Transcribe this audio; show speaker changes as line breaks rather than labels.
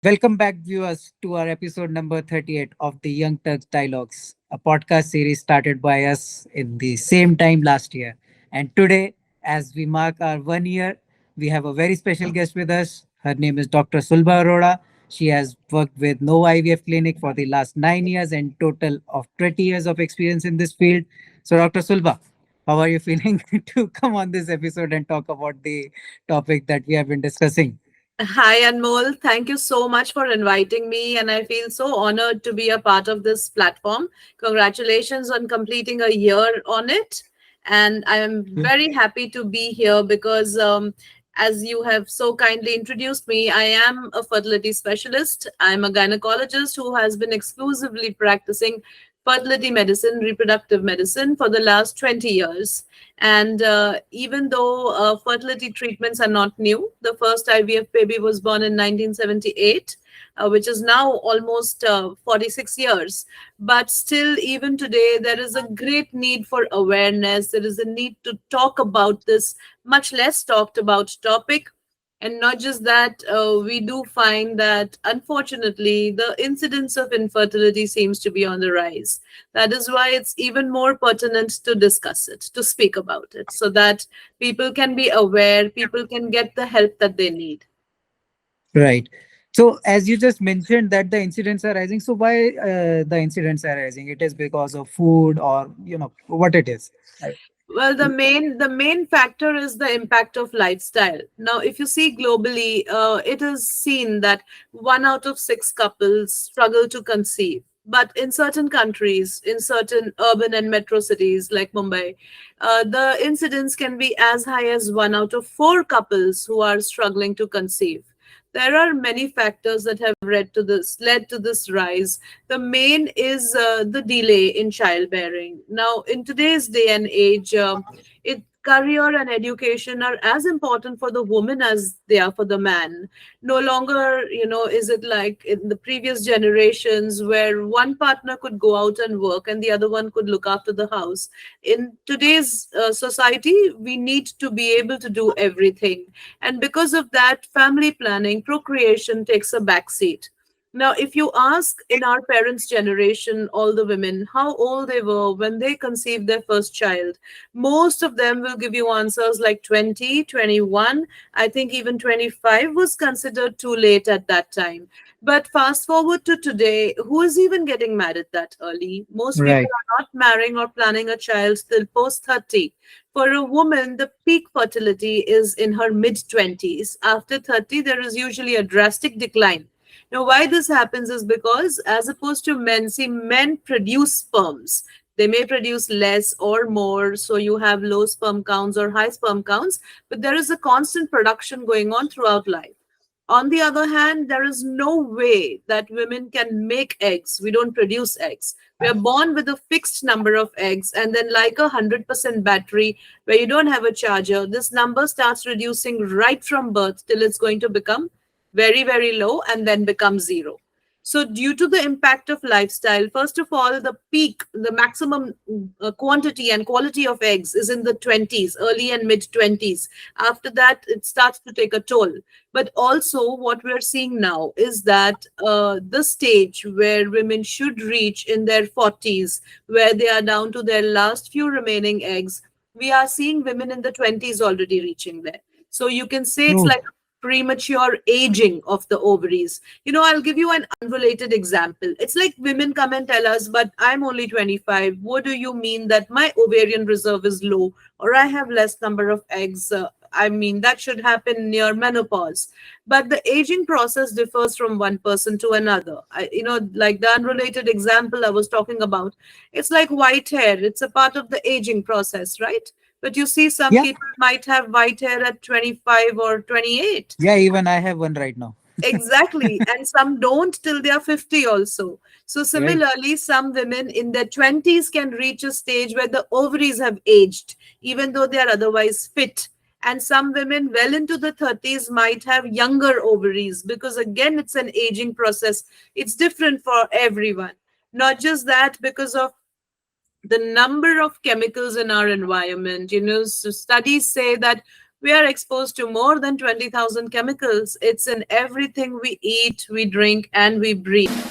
Welcome back, viewers, to our episode number 38 of the Young Turks Dialogues, a podcast series started by us in the same time last year. And today, as we mark our 1 year, we have a very special guest with us. Her name is Dr. Sulba Arora. She has worked with No IVF Clinic for the last 9 years and total of 20 years of experience in this field. So, Dr. Sulba, how are you feeling to come on this episode and talk about the topic that we have been discussing?
Hi, Anmol. Thank you so much for inviting me, and I feel so honored to be a part of this platform. Congratulations on completing a year on it. And I am very happy to be here because, as you have so kindly introduced me, I am a fertility specialist. I'm a gynecologist who has been exclusively practicing fertility medicine, reproductive medicine for the last 20 years. And even though fertility treatments are not new, the first IVF baby was born in 1978, which is now almost 46 years. But still, even today, there is a great need for awareness. There is a need to talk about this much less talked about topic. And not just that, we do find that unfortunately the incidence of infertility seems to be on the rise. That is why it's even more pertinent to discuss it, to speak about it, so that people can be aware, people can get the help that they need.
Right. So, as you just mentioned that the incidents are rising, so why the incidents are rising? It is because of food, or what it is. I-
Well, the main factor is the impact of lifestyle. Now, if you see globally, it is seen that 1 out of 6 couples struggle to conceive. But in certain countries, in certain urban and metro cities like Mumbai, the incidence can be as high as 1 out of 4 couples who are struggling to conceive. There are many factors that have led to this rise. The main is the delay in childbearing. Now, in today's day and age, career and education are as important for the woman as they are for the man. No longer, is it like in the previous generations where one partner could go out and work and the other one could look after the house. In today's society, we need to be able to do everything. And because of that, family planning, procreation takes a backseat. Now, if you ask in our parents' generation, all the women, how old they were when they conceived their first child, most of them will give you answers like 20, 21. I think even 25 was considered too late at that time. But fast forward to today, who is even getting married that early? Most people
Right.
are not marrying or planning a child till post 30. For a woman, the peak fertility is in her mid 20s. After 30, there is usually a drastic decline. Now, why this happens is because, as opposed to men, see, men produce sperms. They may produce less or more, so you have low sperm counts or high sperm counts, but there is a constant production going on throughout life. On the other hand, there is no way that women can make eggs. We don't produce eggs. We are born with a fixed number of eggs, and then, like a 100% battery where you don't have a charger, this number starts reducing right from birth till it's going to become very, very low and then become zero. So, due to the impact of lifestyle, first of all, the peak, the maximum quantity and quality of eggs is in the 20s, early and mid 20s. After that, it starts to take a toll. But also, what we're seeing now is that the stage where women should reach in their 40s, where they are down to their last few remaining eggs, we are seeing women in the 20s already reaching there. So you can say it's
True.
like premature aging of the ovaries. I'll give you an unrelated example. It's like women come and tell us, but I'm only 25. What do you mean that my ovarian reserve is low or I have less number of eggs? I mean, that should happen near menopause. But the aging process differs from one person to another. Like the unrelated example I was talking about, it's like white hair. It's a part of the aging process, right? But you see, some
Yeah.
people might have white hair at 25 or 28.
Yeah. Even I have one right now.
Exactly. And some don't till they are 50 also. So,
Right.
similarly, some women in their 20s can reach a stage where the ovaries have aged, even though they are otherwise fit. And some women well into the 30s might have younger ovaries because, again, it's an aging process. It's different for everyone. Not just that, because of the number of chemicals in our environment. So studies say that We are exposed to more than 20,000 chemicals. It's in everything we eat, we drink, and we breathe.